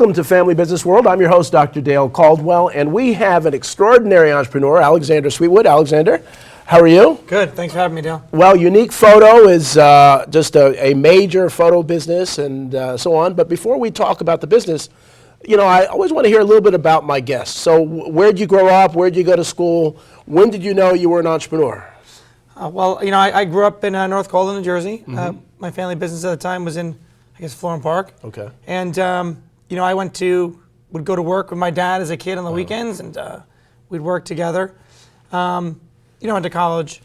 Welcome to Family Business World. I'm your host, Dr. Dale Caldwell, and we have an extraordinary entrepreneur, Alexander Sweetwood. Alexander, how are you? Good. Thanks for having me, Dale. Well, Unique Photo is just a major photo business and so on. But before we talk about the business, you know, I always want to hear a little bit about my guests. So where'd you grow up? Where'd you go to school? When did you know you were an entrepreneur? Well, you know, I grew up in North Caldwell, New Jersey. My family business at the time was in, I guess, Florham Park. Okay. And, you know, I would go to work with my dad as a kid on the weekends, and we'd work together. You know, went to college,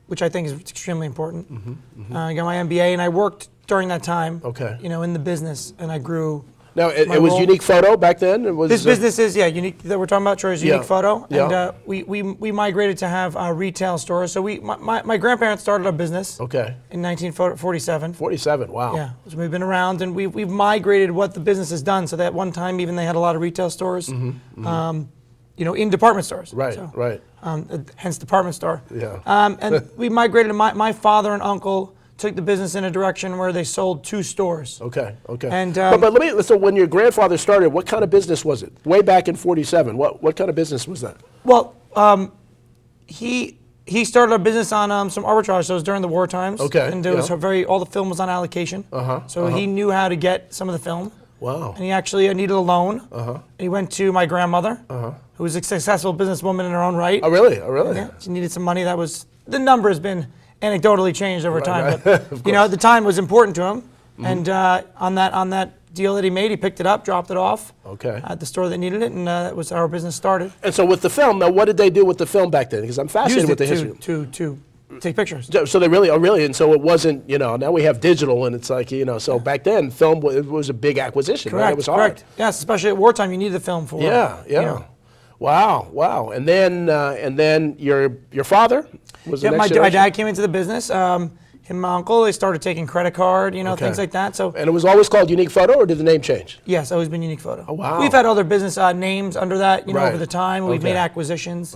which I think is extremely important. I got my MBA, and I worked during that time, you know, in the business, and I grew. Now, it was Unique Photo back then? It was, this business is, Unique, that we're talking about, Troy, is Unique Photo. Yeah. And we migrated to have retail stores. So my grandparents started a business in 1947. 47, wow. Yeah, so we've been around, and we've migrated what the business has done. So that one time, even they had a lot of retail stores, you know, in department stores. Right, so, right. Hence department store. Yeah. And we migrated, my father and uncle took the business in a direction where they sold 2 stores. Okay. And but so when your grandfather started, what kind of business was it? Way back in 47, what kind of business was that? Well, he started a business on some arbitrage, so it was during the war times. Okay. And it was all the film was on allocation. So he knew how to get some of the film. Wow. And he actually needed a loan. And he went to my grandmother, who was a successful businesswoman in her own right. Oh, really? Oh, really? Yeah. She needed some money. The number has been anecdotally changed over time, but you know, at the time it was important to him, and on that deal that he made, he picked it up, dropped it off at the store that needed it, and that was how our business started. And so with the film, now what did they do with the film back then? Because I'm fascinated with the history. to take pictures. So they really, and so it wasn't, you know, now we have digital, and it's like, you know, so back then film was a big acquisition, Correct, right? It was hard. correct. Yes, especially at wartime, you needed the film for. Yeah. You know. Wow. And then your father was the next my generation? dad came into the business. Him and my uncle, they started taking credit card, you know, things like that. So. And it was always called Unique Photo, or did the name change? Yes, always been Unique Photo. Oh, wow. We've had other business names under that, you know, Right. over the time. We've made acquisitions.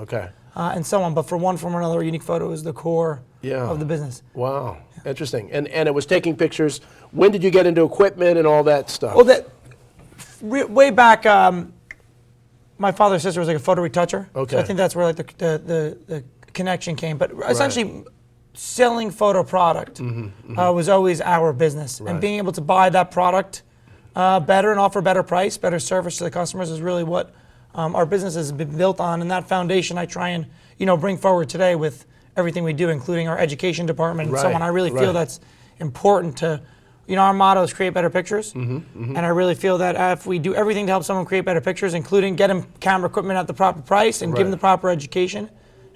And so on. But for one form or another, Unique Photo is the core of the business. Wow. Interesting. And it was taking pictures. When did you get into equipment and all that stuff? Well, way back. My father's sister was like a photo retoucher. So I think that's where like the connection came. But essentially, selling photo product was always our business, and being able to buy that product better and offer better price, better service to the customers is really what our business has been built on. And that foundation I try and bring forward today with everything we do, including our education department and so on. I really feel that's important to. You know, our motto is create better pictures, and I really feel that if we do everything to help someone create better pictures, including get them camera equipment at the proper price and give them the proper education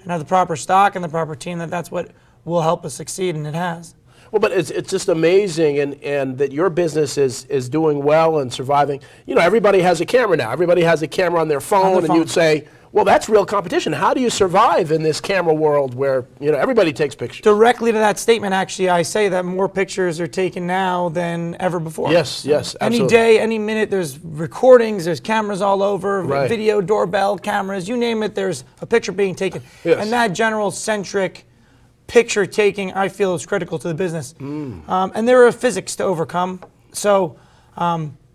and have the proper stock and the proper team, that's what will help us succeed, and it has. Well, but it's just amazing, and that your business is doing well and surviving. You know, everybody has a camera now. Everybody has a camera on their phone, and you'd say, well, that's real competition. How do you survive in this camera world where, you know, everybody takes pictures? Directly to that statement, actually, I say that more pictures are taken now than ever before. Yes, absolutely. Any day, any minute, there's recordings, there's cameras all over, video, doorbell, cameras, you name it, there's a picture being taken. And that general centric picture taking, I feel, is critical to the business. And there are physics to overcome. So,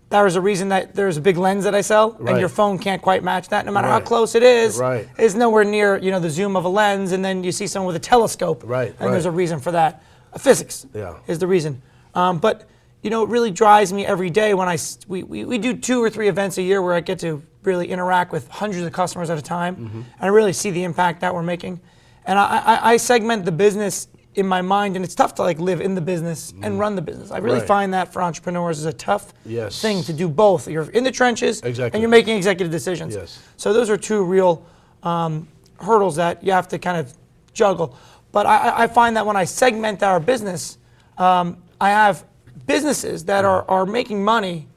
there is a reason that there's a big lens that I sell, and your phone can't quite match that. No matter how close it is, it's nowhere near the zoom of a lens. And then you see someone with a telescope, and there's a reason for that. Physics is the reason. But it really drives me every day when we do 2 or 3 events a year where I get to really interact with hundreds of customers at a time, and I really see the impact that we're making. And I segment the business in my mind, and it's tough to live in the business and run the business. I really find that for entrepreneurs is a tough thing to do both. You're in the trenches and you're making executive decisions. So those are 2 real hurdles that you have to kind of juggle. But I find that when I segment our business, I have businesses that are making money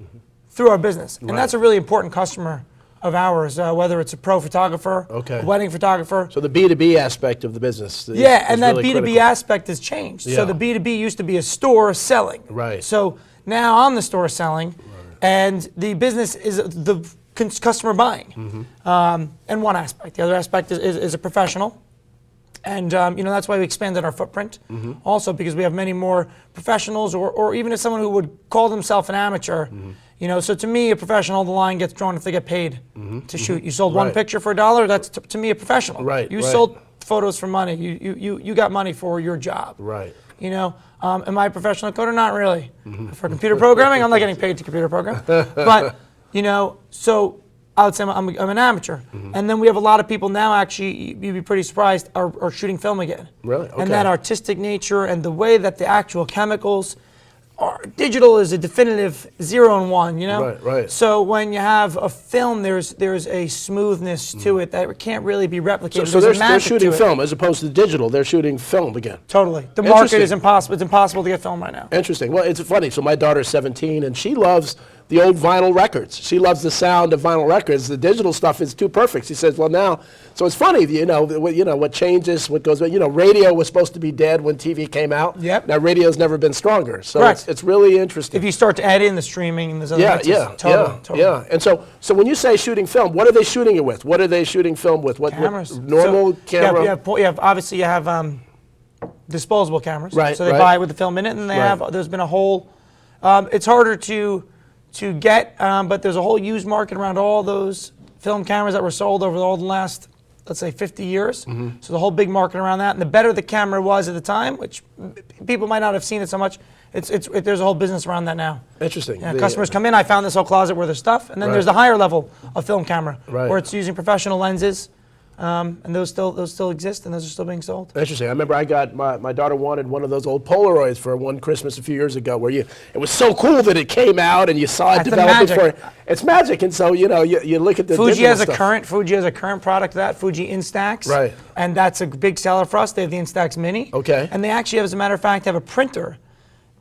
through our business, and that's a really important customer of ours, whether it's a pro photographer, a wedding photographer. So the B2B aspect of the business is and that really B2B critical. aspect has changed. So the B2B used to be a store selling. So now I'm the store selling, and the business is the customer buying. And one aspect. The other aspect is a professional. And that's why we expanded our footprint. Also because we have many more professionals, or even if someone who would call themselves an amateur, You know, so to me, a professional, the line gets drawn if they get paid to shoot. You sold one picture for $1, that's to me a professional. Right. You sold photos for money. You got money for your job. Right. You know, am I a professional coder? Not really. For computer programming, I'm not getting paid to computer program. But, you know, so I would say I'm an amateur. And then we have a lot of people now, actually, you'd be pretty surprised, are shooting film again. Really? Okay. And that artistic nature and the way that the actual chemicals are, digital is a definitive 0 and 1, you know? Right, right. So when you have a film, there's a smoothness to it that can't really be replicated. So they're shooting film as opposed to digital. They're shooting film again. Totally. The market is impossible. It's impossible to get film right now. Interesting. Well, it's funny. So my daughter's 17, and she loves the old vinyl records. She loves the sound of vinyl records. The digital stuff is too perfect. She says, well, now, so it's funny, you know what changes, what goes, you know, radio was supposed to be dead when TV came out. Yep. Now radio's never been stronger. So it's really interesting. If you start to add in the streaming and there's other totally. And so when you say shooting film, what are they shooting it with? What are they shooting film with? What cameras. Normal camera? Obviously you have disposable cameras. Right. So they buy with the film in it, and they have. There's been a whole. It's harder to get, but there's a whole used market around all those film cameras that were sold over all the last, let's say, 50 years. So the whole big market around that, and the better the camera was at the time, which people might not have seen it so much, there's a whole business around that now. Interesting. Yeah, customers come in, I found this whole closet worth of stuff, and then there's the higher level of film camera, where it's using professional lenses. And those still exist, and those are still being sold. Interesting. I remember I got my daughter wanted one of those old Polaroids for one Christmas a few years ago, where it was so cool that it came out and you saw it developing for it. It's magic, and so you look at the Fuji has stuff. Fuji has a current product of that, Fuji Instax, right? And that's a big seller for us. They have the Instax Mini, and they actually, as a matter of fact, have a printer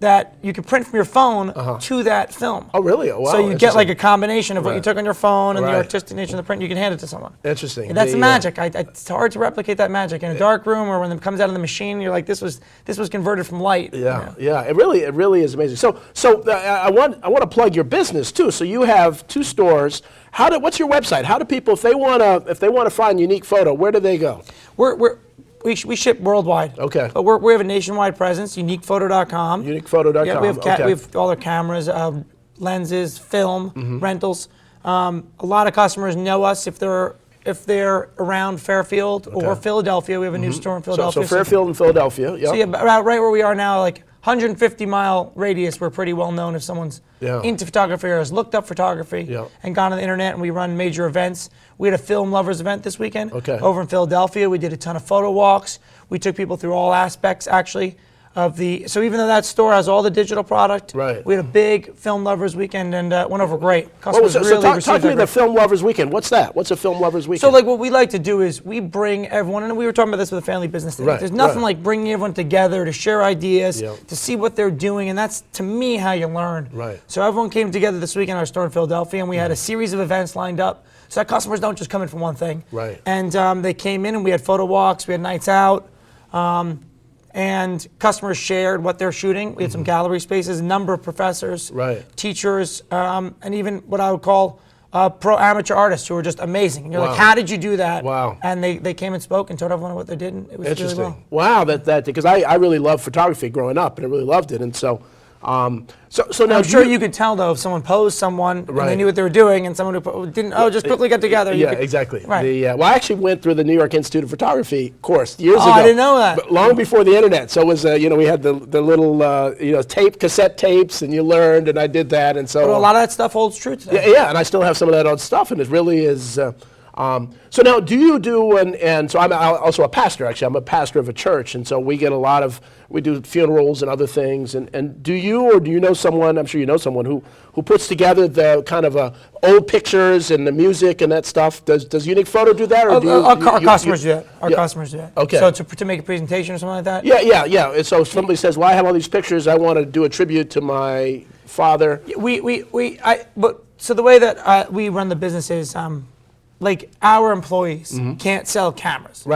that you can print from your phone to that film. Oh, really? Oh, wow. So you get like a combination of what you took on your phone and the artistic nature of the print. You can hand it to someone. Interesting. And that's the magic. It's hard to replicate that magic in a dark room, or when it comes out of the machine. You're like, this was converted from light. Yeah, yeah. It really is amazing. So I want to plug your business too. So you have 2 stores. What's your website? How do people, if they want to find Unique Photo, where do they go? We ship worldwide. Okay. But we have a nationwide presence, uniquephoto.com. Uniquephoto.com. Yeah, we have all our cameras, lenses, film, rentals. A lot of customers know us if they're around Fairfield or Philadelphia. We have a new store in Philadelphia. So Fairfield and Philadelphia. Yep. So yeah, right where we are now, like 150-mile radius, we're pretty well known if someone's into photography or has looked up photography and gone on the internet, and we run major events. We had a film lovers event this weekend over in Philadelphia. We did a ton of photo walks. We took people through all aspects, actually, so even though that store has all the digital product, we had a big film lovers weekend, and went over great. Customers talk to me the film lovers weekend. What's that? What's a film lovers weekend? So like what we like to do is we bring everyone, and we were talking about this with the family business today. There's nothing like bringing everyone together to share ideas, to see what they're doing, and that's, to me, how you learn. So everyone came together this weekend at our store in Philadelphia, and we had a series of events lined up so that customers don't just come in for one thing. And they came in, and we had photo walks, we had nights out. And customers shared what they're shooting. We had some gallery spaces, a number of professors, teachers, and even what I would call pro amateur artists who were just amazing. And you're like, how did you do that? And they came and spoke and told everyone what they did, and it was really well. Wow, because I really loved photography growing up, and I really loved it, and so. So now I'm sure you could tell though if someone posed someone and they knew what they were doing, and someone who didn't, just quickly get together. Exactly. Well, I actually went through the New York Institute of Photography course years ago. I didn't know that. But long before the internet. So it was, we had the little, cassette tapes, and you learned, and I did that, and so. But a lot of that stuff holds true today. Yeah, and I still have some of that old stuff, and it really is. So now, do you do, and so I'm also a pastor, actually. I'm a pastor of a church, and so we get we do funerals and other things, and do you know someone, I'm sure you know someone, who puts together the kind of old pictures and the music and that stuff? Does Unique Photo do that? Or our customers do that. Our customers do that. Okay. So to make a presentation or something like that? Yeah. And so somebody says, well, I have all these pictures, I want to do a tribute to my father. So the way that we run the business is, like our employees can't sell cameras.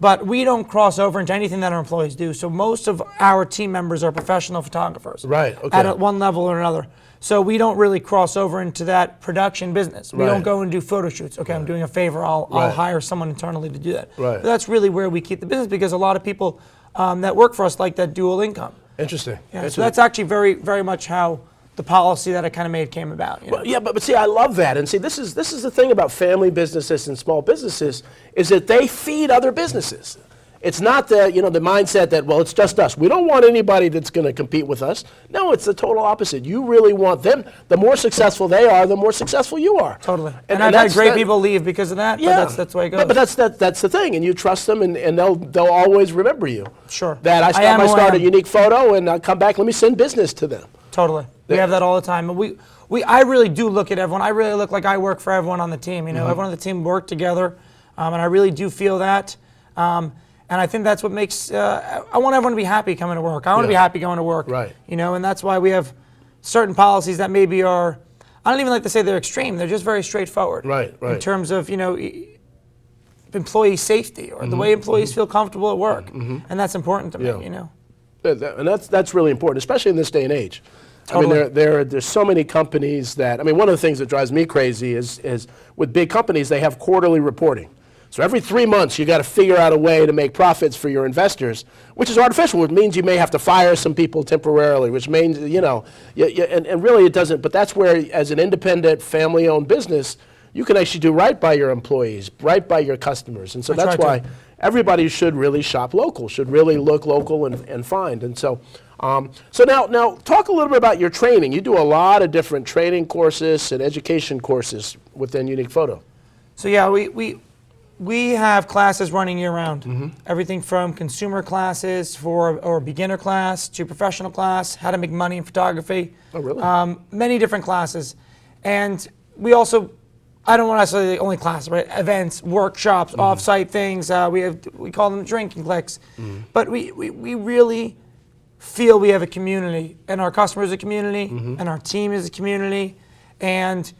But we don't cross over into anything that our employees do. So most of our team members are professional photographers. At one level or another. So we don't really cross over into that production business. We don't go and do photo shoots. Okay, I'm doing a favor, I'll hire someone internally to do that. But that's really where we keep the business, because a lot of people that work for us like that dual income. Interesting. So that's actually very, very much how the policy that I kind of made came about. You know? Well, yeah, but see, I love that. And see, this is the thing about family businesses and small businesses is that they feed other businesses. It's not the mindset that, well, it's just us. We don't want anybody that's going to compete with us. No, it's the total opposite. You really want them. The more successful they are, the more successful you are. Totally. And I've had great people leave because of that. Yeah, but that's the way it goes. But that's the thing, and you trust them, and they'll always remember you. Sure. That I start a unique photo, and I come back. Let me send business to them. Totally. We have that all the time. I really do look at everyone. I really look like I work for everyone on the team. You know, everyone on the team work together, and I really do feel that. And I think that's what makes, I want everyone to be happy coming to work. I want to be happy going to work. Right. You know, and that's why we have certain policies that maybe are, I don't even like to say they're extreme, they're just very straightforward. Right. In terms of, employee safety or the way employees feel comfortable at work. And that's important to me, you know. And that's really important, especially in this day and age. Totally. I mean, there's so many companies that, one of the things that drives me crazy is with big companies, they have quarterly reporting. So every 3 months, you got to figure out a way to make profits for your investors, which is artificial. It means you may have to fire some people temporarily, which means, and really it doesn't. But that's where, as an independent, family-owned business, you can actually do right by your employees, right by your customers. And so that's why everybody should really shop local, should really look local and find. And so, so now talk a little bit about your training. You do a lot of different training courses and education courses within Unique Photo. So yeah, we have classes running year-round. Everything from consumer classes or beginner class to professional class, how to make money in photography. Oh, really? Many different classes. And we also, I don't want to say the only classes, right? Events, workshops, off-site things. We call them drinking clicks. But we really feel we have a community, and our customers are a community, and our team is a community. And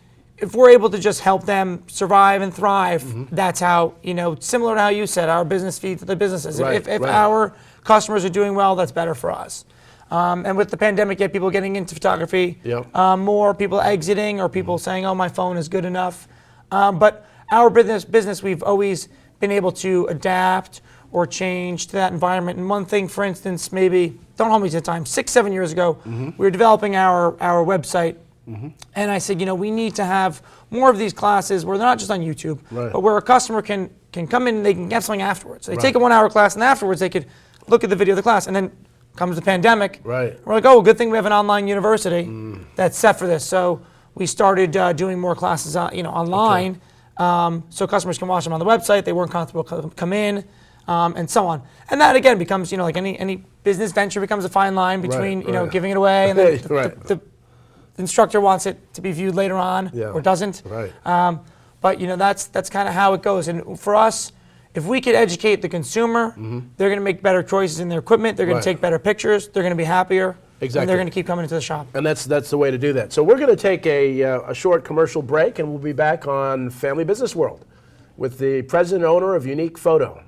if we're able to just help them survive and thrive, that's how, similar to how you said, our business feeds the businesses. Right, if our customers are doing well, that's better for us. And with the pandemic, you have people getting into photography, more people exiting or people saying, oh, my phone is good enough. But our business, we've always been able to adapt or change to that environment. And one thing, for instance, maybe, don't hold me to the time, 6-7 years ago, we were developing our website. And I said, we need to have more of these classes where they're not just on YouTube, but where a customer can come in and they can get something afterwards. So they take a 1-hour class, and afterwards they could look at the video of the class. And then comes the pandemic. We're like, oh, good thing we have an online university that's set for this. So we started doing more classes, online, so customers can watch them on the website. They weren't comfortable come in, and so on. And that again becomes, like any business venture becomes a fine line between, giving it away and then the instructor wants it to be viewed later on or doesn't. But that's kind of how it goes. And for us, if we could educate the consumer, they're going to make better choices in their equipment. They're going to take better pictures. They're going to be happier. Exactly. And they're going to keep coming into the shop. And that's the way to do that. So we're going to take a short commercial break, and we'll be back on Family Business World with the president and owner of Unique Photo.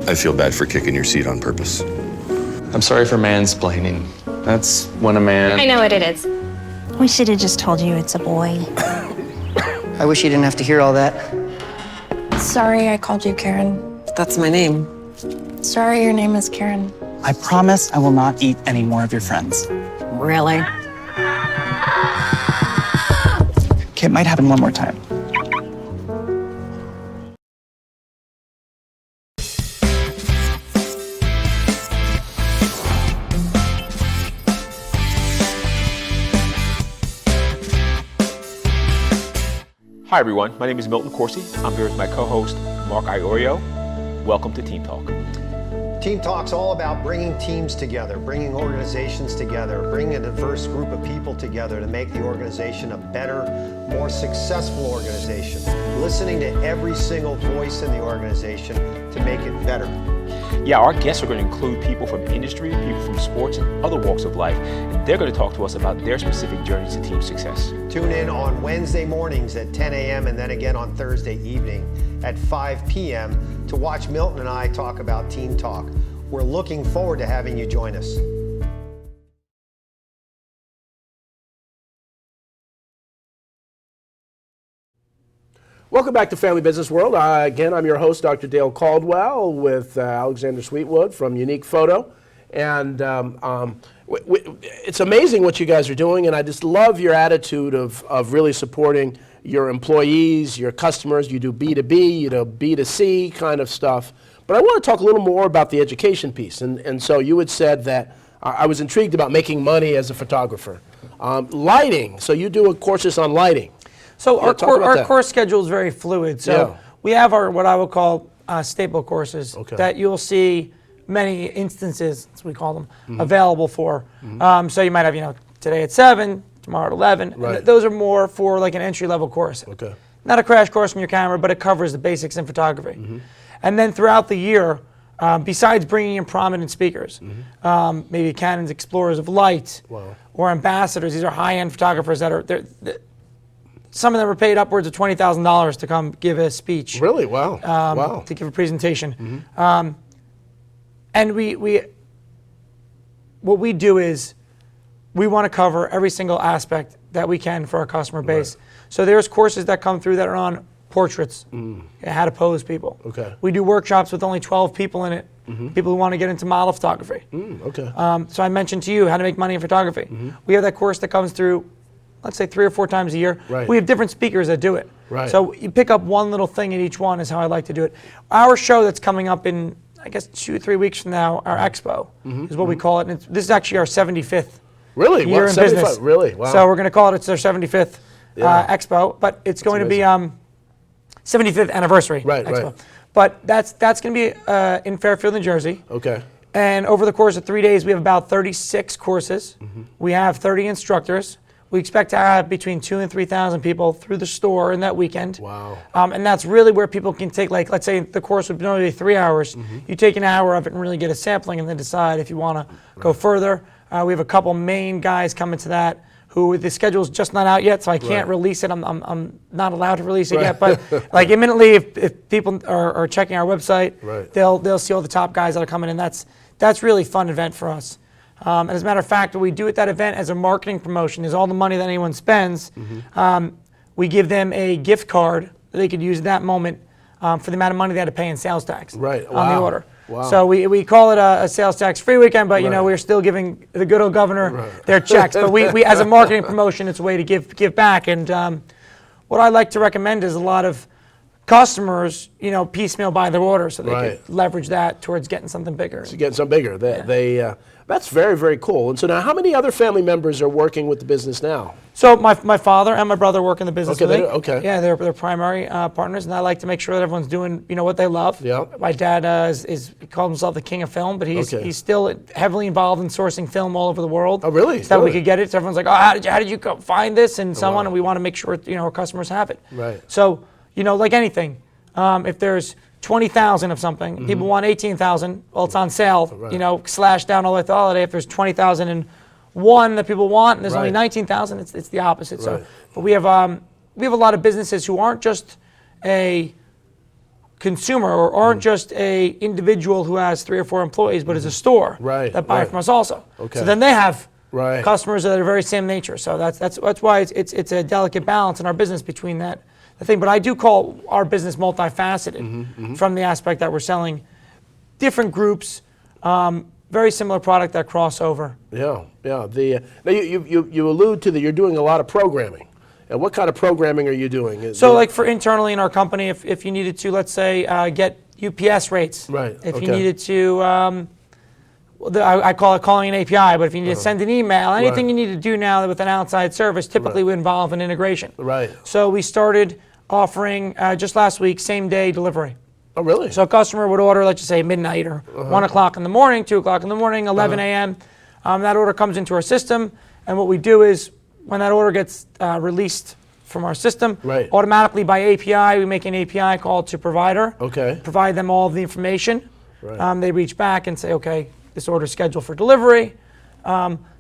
I feel bad for kicking your seat on purpose. I'm sorry for mansplaining. That's when a man... I know what it is. We should have just told you it's a boy. I wish you didn't have to hear all that. Sorry I called you Karen. That's my name. Sorry your name is Karen. I promise I will not eat any more of your friends. Really? Okay, it might happen one more time. Hi everyone, my name is Milton Corsi. I'm here with my co-host, Mark Iorio. Welcome to Team Talk. Team Talk's all about bringing teams together, bringing organizations together, bringing a diverse group of people together to make the organization a better, more successful organization. Listening to every single voice in the organization to make it better. Yeah, our guests are going to include people from industry, people from sports, and other walks of life. And they're going to talk to us about their specific journeys to team success. Tune in on Wednesday mornings at 10 a.m. and then again on Thursday evening at 5 p.m. to watch Milton and I talk about Team Talk. We're looking forward to having you join us. Welcome back to Family Business World. Again, I'm your host, Dr. Dale Caldwell, with Alexander Sweetwood from Unique Photo. And it's amazing what you guys are doing, and I just love your attitude of really supporting your employees, your customers. You do B2B, you do B2C kind of stuff. But I want to talk a little more about the education piece. And so you had said that I was intrigued about making money as a photographer. Lighting, so you do courses on lighting. So our course schedule is very fluid. So we have our what I would call staple courses that you'll see many instances, as we call them, available for. So you might have, today at 7, tomorrow at 11. Right. And those are more for like an entry-level course. Okay. Not a crash course on your camera, but it covers the basics in photography. And then throughout the year, besides bringing in prominent speakers, maybe Canon's Explorers of Light or ambassadors, these are high-end photographers that are some of them are paid upwards of $20,000 to come give a speech. Really? Wow. Wow. To give a presentation. And what we do is we want to cover every single aspect that we can for our customer base. Right. So there's courses that come through that are on portraits, how to pose people. Okay. We do workshops with only 12 people in it, people who want to get into model photography. Okay. So I mentioned to you how to make money in photography. We have that course that comes through, let's say 3 or 4 times a year. Right. We have different speakers that do it. Right. So you pick up one little thing in each one is how I like to do it. Our show that's coming up in, I guess, 2 or 3 weeks from now, our expo is what we call it. And this is actually our 75th year in business. Really? Wow. So we're going to call it's our 75th expo, but it's going to be 75th anniversary expo. Right. But that's going to be in Fairfield, New Jersey. Okay. And over the course of 3 days, we have about 36 courses. We have 30 instructors. We expect to have between 2,000 and 3,000 people through the store in that weekend. Wow. And that's really where people can take, like, let's say the course would normally be 3 hours. You take an hour of it and really get a sampling and then decide if you want to go further. We have a couple main guys coming to that who the schedule's just not out yet, so I can't release it. I'm not allowed to release it yet. But like imminently, if people are checking our website, they'll see all the top guys that are coming in. That's really fun event for us. And as a matter of fact, what we do at that event as a marketing promotion is all the money that anyone spends, we give them a gift card that they could use at that moment for the amount of money they had to pay in sales tax on the order. Wow. So we call it a sales tax free weekend, but we're still giving the good old governor their checks. But we as a marketing promotion, it's a way to give back. And what I like to recommend is a lot of customers, piecemeal buy their order so they could leverage that towards getting something bigger. So getting something bigger. That's very, very cool. And so now how many other family members are working with the business now? So my father and my brother work in the business with me. Okay. Yeah, they're primary partners, and I like to make sure that everyone's doing what they love. Yeah. My dad he calls himself the king of film, but he's still heavily involved in sourcing film all over the world. Oh, really? So that we could get it. So everyone's like, oh, how did you find this and so on, and we want to make sure our customers have it. Right. So like anything, if there's 20,000 of something, people want 18,000. Well, it's on sale. Slash down all the way to holiday. If there's 20,001 that people want, and there's only 19,000, it's the opposite. So, but we have a lot of businesses who aren't just a consumer or aren't just a individual who has 3 or 4 employees, but is a store that buy from us also. Okay. So then they have customers that are very same nature. So that's why it's a delicate balance in our business between that. The thing, but I do call our business multifaceted from the aspect that we're selling different groups, very similar product that cross over. Yeah. Now you allude to that you're doing a lot of programming. And what kind of programming are you doing? So like for internally in our company, if you needed to, let's say, get UPS rates. Right. If you needed to, I call it calling an API, but if you need to send an email, anything you need to do now with an outside service typically would involve an integration. Right. So we started offering just last week same-day delivery. Oh, really? So a customer would order, let's just say midnight or 1 o'clock in the morning, 2 o'clock in the morning, 11 a.m. That order comes into our system, and what we do is when that order gets released from our system, automatically by API, we make an API call to provider, provide them all of the information. They reach back and say, okay, this order is scheduled for delivery.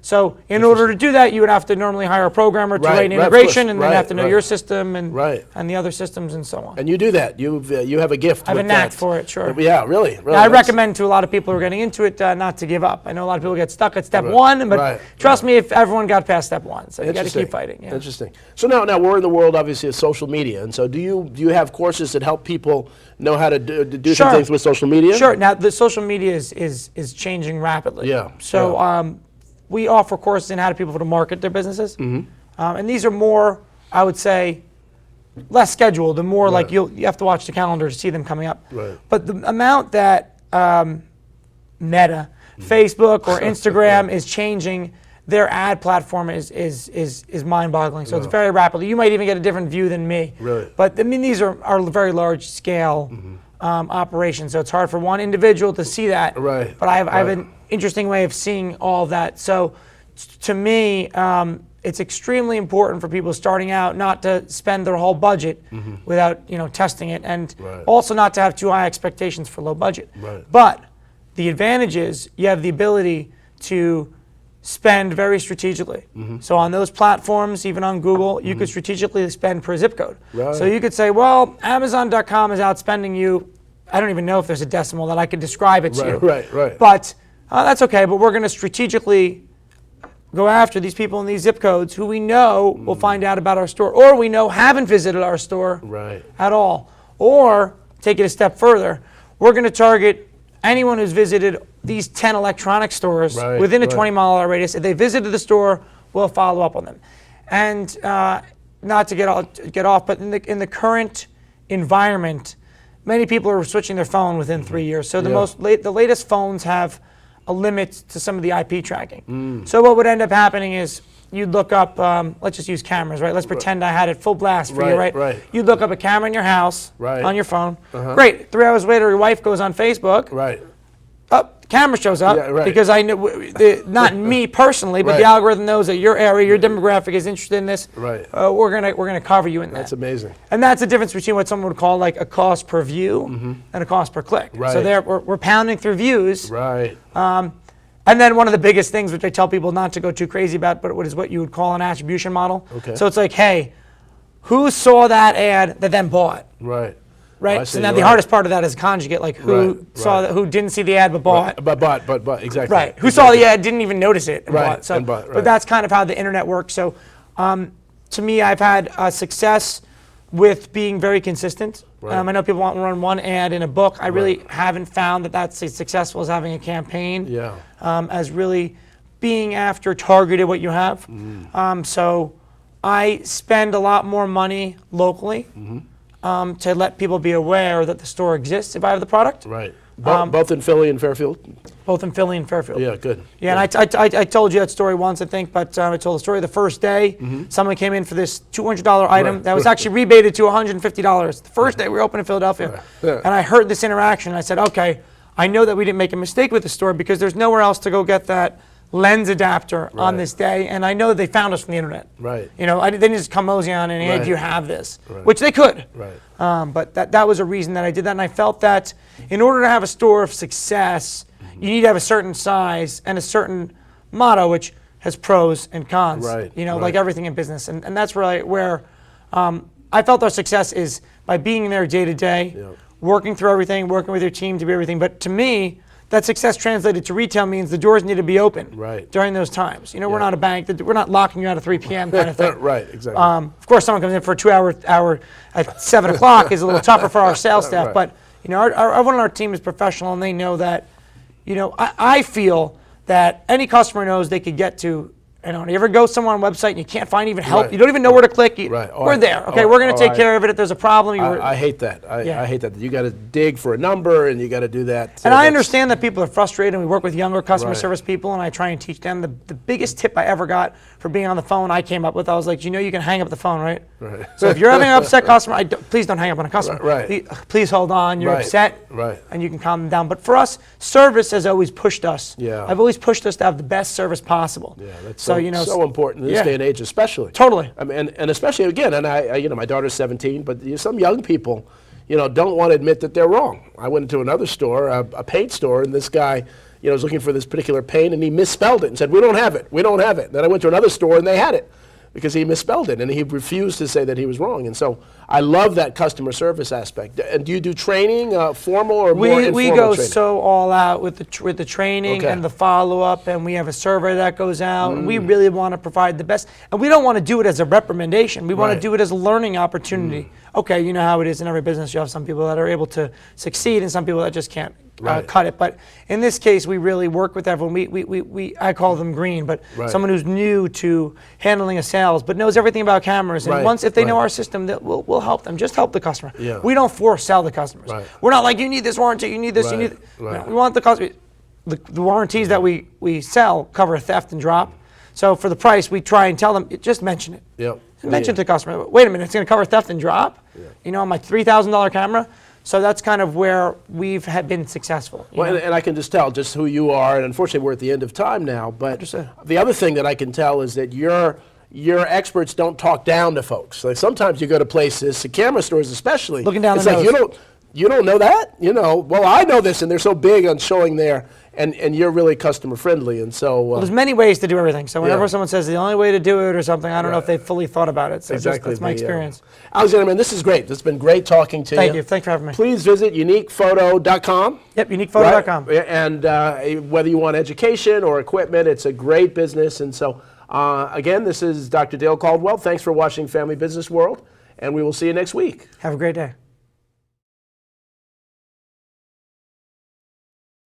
So in order to do that, you would have to normally hire a programmer to write an integration, and then have to know your system and the other systems and so on. And you do that. You have a gift. I have a knack for it, sure. Yeah, really. I recommend to a lot of people who are getting into it not to give up. I know a lot of people get stuck at step one, but trust me, if everyone got past step one, so you got to keep fighting. Yeah. Interesting. So now we're in the world, obviously, of social media, and so do you have courses that help people know how to do some things with social media? Sure. Now the social media is changing rapidly. Yeah. So we offer courses in how to people to market their businesses, and these are more, I would say, less scheduled and more like you have to watch the calendar to see them coming up. Right. But the amount that Meta, Facebook, or Instagram is changing their ad platform is mind-boggling. So it's very rapidly. You might even get a different view than me. Really? But I mean, these are very large-scale operations. So it's hard for one individual to see that. Right. But I have an interesting way of seeing all that. So to me, it's extremely important for people starting out not to spend their whole budget without testing it, and also not to have too high expectations for low budget. Right. But the advantage is you have the ability to spend very strategically. So on those platforms, even on Google, you could strategically spend per zip code. Right. So you could say, well, Amazon.com is outspending you. I don't even know if there's a decimal that I could describe it to you. Right. But that's okay, but we're going to strategically go after these people in these zip codes who we know will find out about our store, or we know haven't visited our store at all. Or take it a step further, we're going to target anyone who's visited these 10 electronic stores within a 20-mile radius. If they visited the store, we'll follow up on them. And not to get off, but in the current environment, many people are switching their phone within 3 years. So the latest phones have a limit to some of the IP tracking. So what would end up happening is you'd look up, let's just use cameras, right? Let's pretend I had it full blast for you, right? You'd look up a camera in your house on your phone. Great. 3 hours later, your wife goes on Facebook. Oh, the camera shows up because I know, not me personally, but the algorithm knows that your area, your demographic is interested in this. We're gonna cover you in that. That's amazing. And that's the difference between what someone would call like a cost per view and a cost per click. So we're pounding through views. And then one of the biggest things, which I tell people not to go too crazy about, but what you would call an attribution model. So it's like, hey, who saw that ad that then bought? Right. So now the hardest part of that is conjugate, like who saw that, who didn't see the ad but bought. But exactly. Right. Who saw the ad, didn't even notice it and bought. So, but that's kind of how the internet works. So to me, I've had success with being very consistent. I know people want to run one ad in a book. I really haven't found that that's as successful as having a campaign. As really being after targeted what you have. So I spend a lot more money locally. To let people be aware that the store exists if I have the product. Both in Philly and Fairfield? Both in Philly and Fairfield. Yeah, good. Yeah, and I told you that story once, I think, but I told the story the first day. Someone came in for this $200 item that was actually rebated to $150. The first day we were open in Philadelphia. And I heard this interaction. I said, okay, I know that we didn't make a mistake with the store because there's nowhere else to go get that lens adapter on this day, and I know that they found us from the internet. You know, they didn't just come mosey on and hey, do you have this? Which they could. But that was a reason that I did that, and I felt that in order to have a store of success, you need to have a certain size and a certain motto, which has pros and cons. You know, like everything in business, and that's really where I felt our success is by being there day to day, working through everything, working with your team to be everything. But to me, that success translated to retail means the doors need to be open during those times. You know, we're not a bank. We're not locking you out at 3 p.m. kind of thing. Exactly. Of course, someone comes in for a 2-hour at 7 o'clock is a little tougher for our sales staff. But, you know, everyone on our team is professional, and they know that, you know, I feel that any customer knows they could get to, you know, you ever go somewhere on a website and you can't find even help, you don't even know where to click, we're there. Okay, we're going to take care of it if there's a problem. I hate that. I hate that. You got to dig for a number and you got to do that. And I understand that people are frustrated, and we work with younger customer service people, and I try and teach them. The biggest tip I ever got for being on the phone I came up with, I was like, you know you can hang up the phone, right? So if you're having an upset customer, please don't hang up on a customer. Please hold on, you're upset, and you can calm them down. But for us, service has always pushed us. I've always pushed us to have the best service possible. That's so important in this day and age, especially. I mean, and especially again, and I you know, my daughter's 17, but some young people, you know, don't want to admit that they're wrong. I went into another store, a paint store, and this guy, I was looking for this particular paint, and he misspelled it and said, we don't have it, we don't have it. Then I went to another store and they had it because he misspelled it, and he refused to say that he was wrong. And so I love that customer service aspect. And do you do training, formal or more informal We go training? so all out with the training and the follow-up, and we have a survey that goes out, and we really want to provide the best. And we don't want to do it as a recommendation. We want to do it as a learning opportunity. Okay, you know how it is in every business. You have some people that are able to succeed and some people that just can't cut it. But in this case, we really work with everyone. I call them green, but someone who's new to handling a sales, but knows everything about cameras. And once, if they know our system, we'll help them. Just help the customer. Yeah. We don't force sell the customers. We're not like, you need this warranty, you need this, you need. No, we want the customer. The warranties that we sell cover theft and drop. So for the price, we try and tell them, just mention it. Yep. Mention to the customer, wait a minute, it's going to cover theft and drop? On my $3,000 camera? So that's kind of where we've been successful. Well, and I can just tell just who you are, and unfortunately we're at the end of time now, but the other thing that I can tell is that your experts don't talk down to folks. Like sometimes you go to places, camera stores especially, looking down it's the like nose. You don't know that? Well, I know this, and they're so big on showing there, and you're really customer friendly, and so. Well, there's many ways to do everything. So whenever someone says the only way to do it or something, I don't know if they've fully thought about it. So exactly, that's my experience. Alexander, man, this is great. This has been great talking to you. Thank you. Thanks for having me. Please visit uniquephoto.com. Yep, uniquephoto.com. Right? And whether you want education or equipment, it's a great business. And so, again, this is Dr. Dale Caldwell. Thanks for watching Family Business World, and we will see you next week. Have a great day.